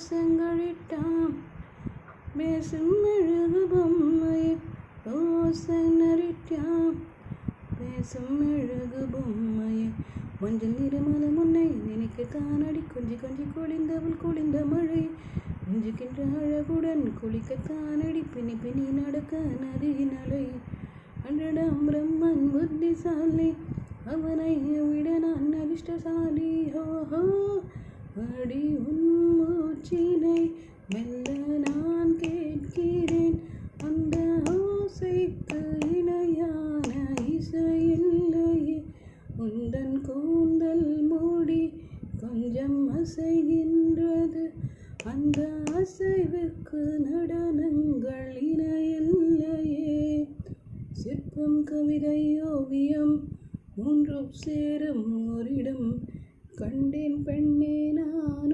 செங்கழிட்டாம் பேசும் மெழுகு பொம்மையே சென்னறிட்டாம் பேசும் மெழுகு பொம்மையே மஞ்சள் நிறமல முன்னை நினைக்கத்தான் அடி கொஞ்சி கொஞ்சி குளிந்தவள் குளிந்த மழை மிஞ்சுகின்ற அழகுடன் குளிக்கத்தான் அடி பின்னி பின்னி நடக்க நதியின் அலை அன்றடம் பிரம்மன் புத்திசாலி அவனை விட நான் அதிர்ஷ்டசாலி ஹோ அடி உன் மூச்சினை மெல்ல நான் கேட்கிறேன் அந்த ஓசைக்கு இணையான இசையில்லையே உந்தன் கூந்தல் மூடி கொஞ்சம் அசைகின்றது அந்த அசைவுக்கு நடனங்கள் இணையில்லையே சிற்பம் கவிதை ஓவியம் மூன்றும் சேரும் ஓரிடம் கண்டேன் பெண்ணே நானும்